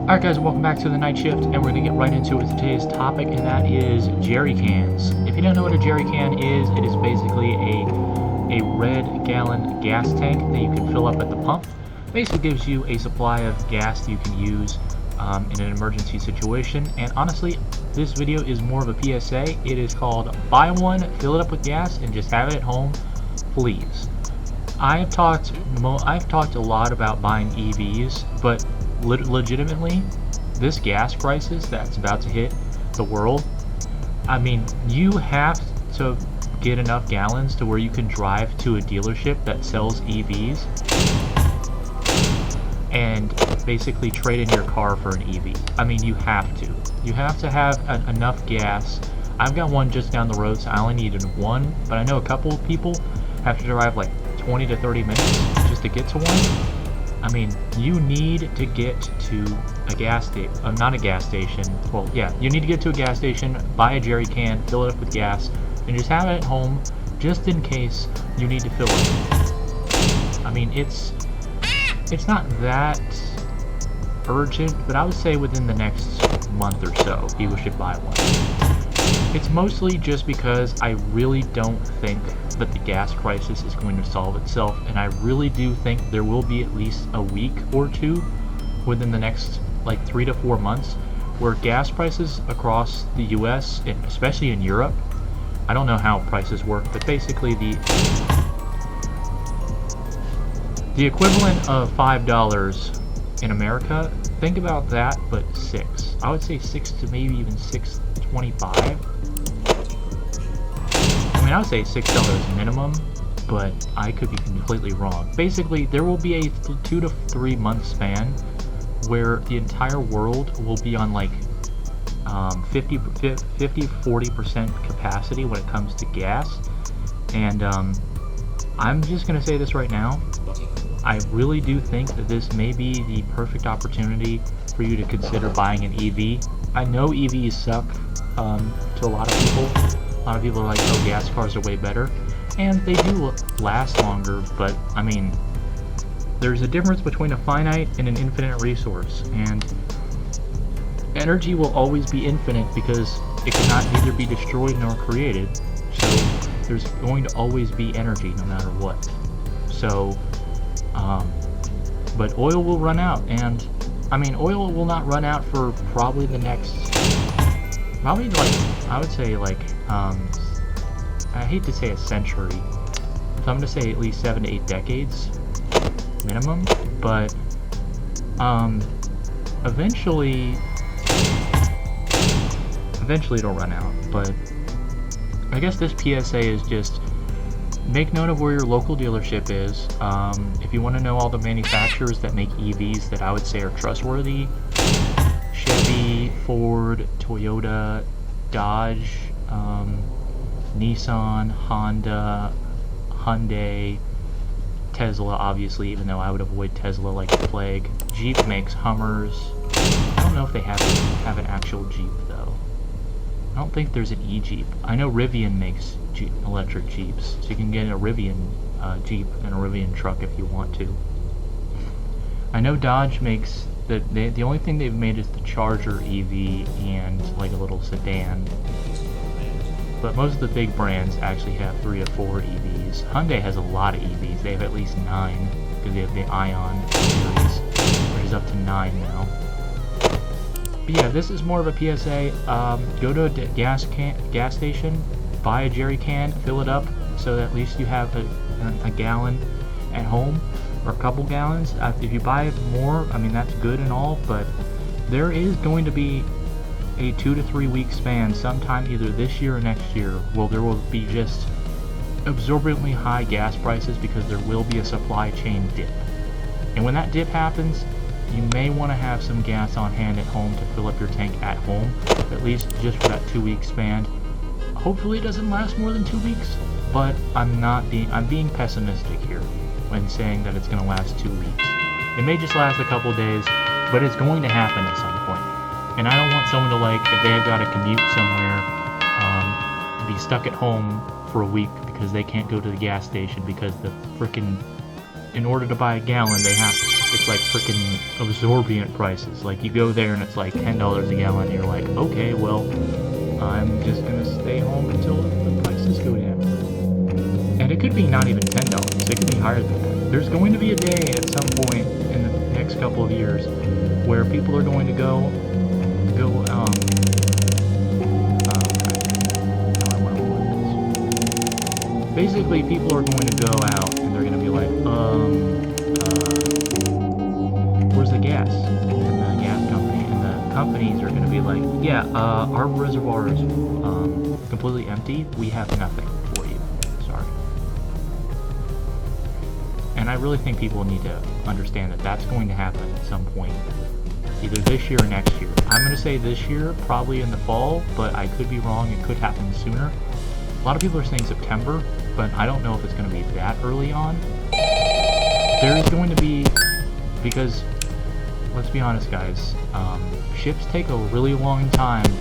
Alright guys, welcome back to the Night Shift, and we're going to get right into it with today's topic, and that is jerry cans. If you don't know what a jerry can is, it is basically a red gallon gas tank that you can fill up at the pump. Basically gives you a supply of gas that you can use in an emergency situation. And honestly, this video is more of a PSA. It is called buy one, fill it up with gas, and just have it at home, please. I've talked a lot about buying EVs, but legitimately, this gas crisis that's about to hit the world, I mean, you have to get enough gallons to where you can drive to a dealership that sells EVs and basically trade in your car for an EV. I mean, you have to. You have to have enough gas. I've got one just down the road, so I only needed one, but I know a couple of people have to drive like 20 to 30 minutes just to get to one. I mean, you need to get to a gas station, not a gas station, well, yeah, you need to get to a gas station, buy a jerry can, fill it up with gas, and just have it at home, just in case you need to fill it. I mean, it's not that urgent, but I would say within the next month or so, people should buy one. It's mostly just because I really don't think that the gas crisis is going to solve itself, and I really do think there will be at least a week or two within the next like 3 to 4 months where gas prices across the US, and especially in Europe, I don't know how prices work, but basically the equivalent of $5 in America, think about that, but I would say 6 to maybe even $6.25. I mean, I would say $6 minimum, but I could be completely wrong. Basically, there will be a 2 to 3 month span where the entire world will be on like 40% capacity when it comes to gas. And I'm just going to say this right now. I really do think that this may be the perfect opportunity for you to consider buying an EV. I know EVs suck to a lot of people. A lot of people are like, oh, gas cars are way better, and they do last longer, but I mean, there's a difference between a finite and an infinite resource, and energy will always be infinite because it cannot neither be destroyed nor created, so there's going to always be energy no matter what. So, but oil will run out, and I mean, oil will not run out for probably the next, like, I would say like, I hate to say a century, so I'm going to say at least 7 to 8 decades minimum, but eventually it'll run out. But I guess this PSA is just make note of where your local dealership is. If you want to know all the manufacturers that make EVs that I would say are trustworthy: Chevy, Ford, Toyota, Dodge, Nissan, Honda, Hyundai, Tesla, obviously, even though I would avoid Tesla like the plague. Jeep makes Hummers. I don't know if they have an actual Jeep though. I don't think there's an e-Jeep. I know Rivian makes electric Jeeps, so you can get a Rivian Jeep and a Rivian truck if you want to. I know Dodge makes the only thing they've made is the Charger EV and like a little sedan. But most of the big brands actually have 3 or 4 EVs. Hyundai has a lot of EVs. They have at least 9 because they have the Ion series, which is up to 9 now. But yeah, this is more of a PSA. Go to a gas station, buy a jerry can, fill it up so that at least you have a gallon at home, or a couple gallons. If you buy more, I mean, that's good and all, but there is going to be a 2 to 3 week span sometime either this year or next year where there will be just absorbently high gas prices because there will be a supply chain dip. And when that dip happens, you may want to have some gas on hand at home to fill up your tank at home, at least just for that 2 week span. Hopefully it doesn't last more than 2 weeks, but I'm being pessimistic here when saying that it's going to last 2 weeks. It may just last a couple days, but it's going to happen at some point. And I don't want someone to, like, if they've got to commute somewhere, be stuck at home for a week because they can't go to the gas station because in order to buy a gallon, they have to it's like freaking absorbent prices. Like you go there and it's like $10 a gallon, and you're like, okay, well, I'm just gonna stay home until the prices go down. And it could be not even $10. It could be higher than that. There's going to be a day at some point in the next couple of years where people are going to go basically, people are going to go out and they're going to be like, where's the gas? And the gas company, and the companies are going to be like, yeah, our reservoir is completely empty. We have nothing for you. Sorry. And I really think people need to understand that that's going to happen at some point, either this year or next year. I'm going to say this year, probably in the fall, but I could be wrong. It could happen sooner. A lot of people are saying September, but I don't know if it's going to be that early on. There is going to be, because let's be honest, guys, ships take a really long time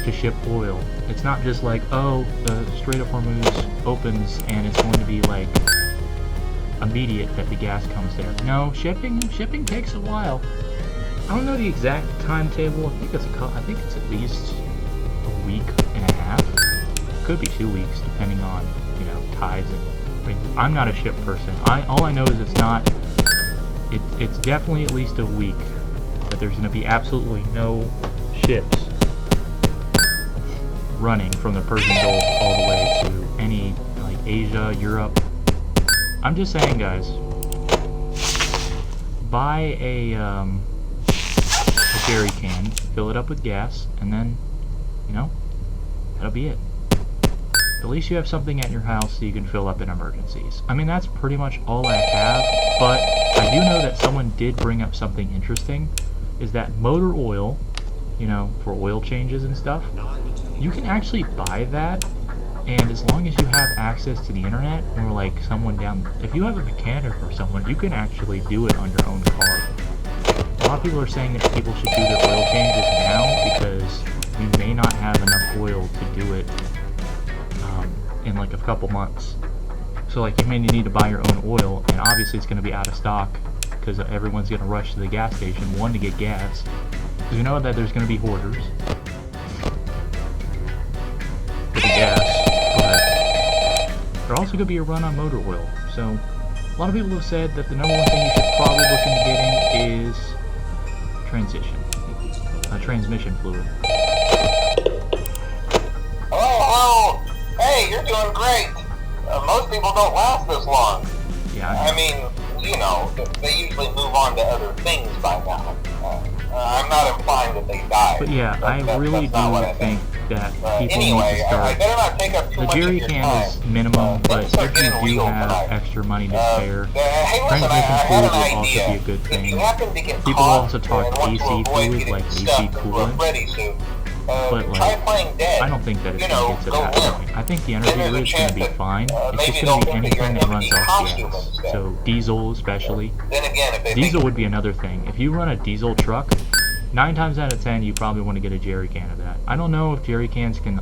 to ship oil. It's not just like, oh, the Strait of Hormuz opens and it's going to be like immediate that the gas comes there. No, shipping takes a while. I don't know the exact timetable. I think it's at least a week and a half. Could be 2 weeks, depending on, you know, tides. I mean, I'm not a ship person. All I know is it's definitely at least a week that there's going to be absolutely no ships running from the Persian Gulf all the way to any, like, Asia, Europe. I'm just saying, guys, buy a jerry can, fill it up with gas, and then, you know, that'll be it. At least you have something at your house so you can fill up in emergencies. I mean, that's pretty much all I have, but I do know that someone did bring up something interesting, is that motor oil, you know, for oil changes and stuff, you can actually buy that, and as long as you have access to the internet, or like someone down, if you have a mechanic or someone, you can actually do it on your own car. A lot of people are saying that people should do their oil changes now because you may not have enough oil to do it in like a couple months. So like you may need to buy your own oil, and obviously it's going to be out of stock because everyone's going to rush to the gas station, one, to get gas, because you know that there's going to be hoarders for the gas, but there's also going to be a run on motor oil. So a lot of people have said that the number one thing you should probably look into getting is transmission fluid. Oh, hey, you're doing great. Most people don't last this long. Yeah. I mean, you know, they usually move on to other things by now. I'm not implying that they die. But yeah, I really do think that people anyway, need to start. I better not take up too The much jerry of your can time. is minimum, but if you do have extra money to spare, Hey, listen, transmission I fluid had will an also idea. be a good If thing. you happen to get People caught also talk and want to AC avoid fluid, getting like AC stuck into a coolant. Freddy suit, But try like, playing dead. I don't think that it's You going know, to get to go that limp. point. I think the Then energy there's a is going to be chance fine. that, It's just maybe going to they'll be think that you're anything an that runs empty off costume gas. instead. So diesel especially. Then again, if they Diesel think would be another thing. If you run a diesel truck, 9 times out of 10 you probably want to get a jerry can of that. I don't know if jerry cans can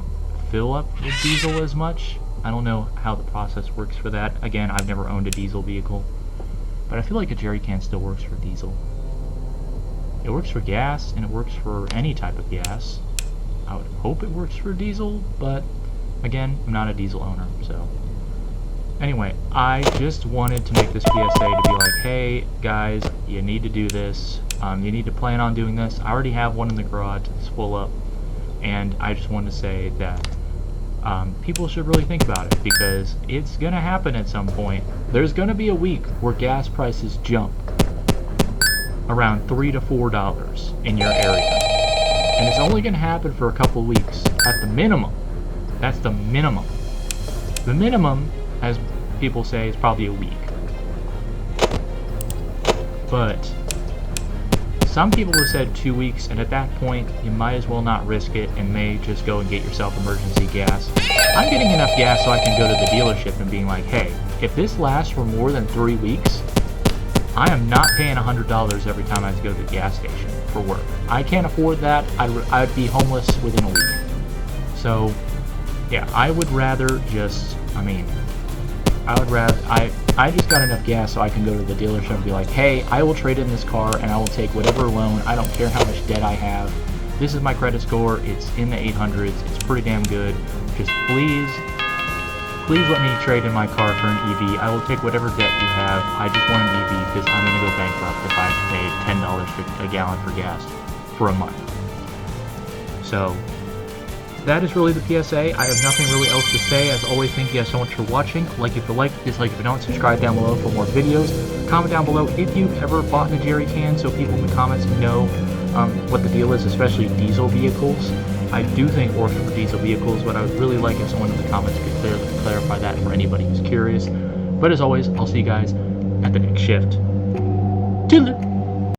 fill up with diesel as much. I don't know how the process works for that. Again, I've never owned a diesel vehicle, but I feel like a jerry can still works for diesel. It works for gas, and it works for any type of gas. I would hope it works for diesel, but again, I'm not a diesel owner, so. Anyway, I just wanted to make this PSA to be like, hey, guys, you need to do this. You need to plan on doing this. I already have one in the garage. It's full up. And I just wanted to say that people should really think about it, because it's going to happen at some point. There's going to be a week where gas prices jump around $3 to $4 in your area. And it's only going to happen for a couple of weeks at the minimum. That's the minimum. The minimum, as people say, is probably a week. But some people have said 2 weeks, and at that point, you might as well not risk it and may just go and get yourself emergency gas. I'm getting enough gas so I can go to the dealership and being like, hey, if this lasts for more than 3 weeks, I am not paying $100 every time I go to the gas station for work. I can't afford that. I'd be homeless within a week. So, yeah, I would rather just, I just got enough gas so I can go to the dealership and be like, hey, I will trade in this car and I will take whatever loan. I don't care how much debt I have. This is my credit score. It's in the 800s. It's pretty damn good. Just please let me trade in my car for an EV. I will take whatever debt you have. I just want an EV because I'm going to go bankrupt if I have to pay $10 a gallon for gas for a month. So that is really the PSA. I have nothing really else to say. As always, thank you guys so much for watching. Like if you like, dislike if you don't, subscribe down below for more videos. Comment down below if you've ever bought a jerry can so people in the comments know what the deal is, especially diesel vehicles. I do think Orphan for diesel vehicles, but I would really like if someone in the comments could clarify that for anybody who's curious. But as always, I'll see you guys at the next shift. Toodaloo!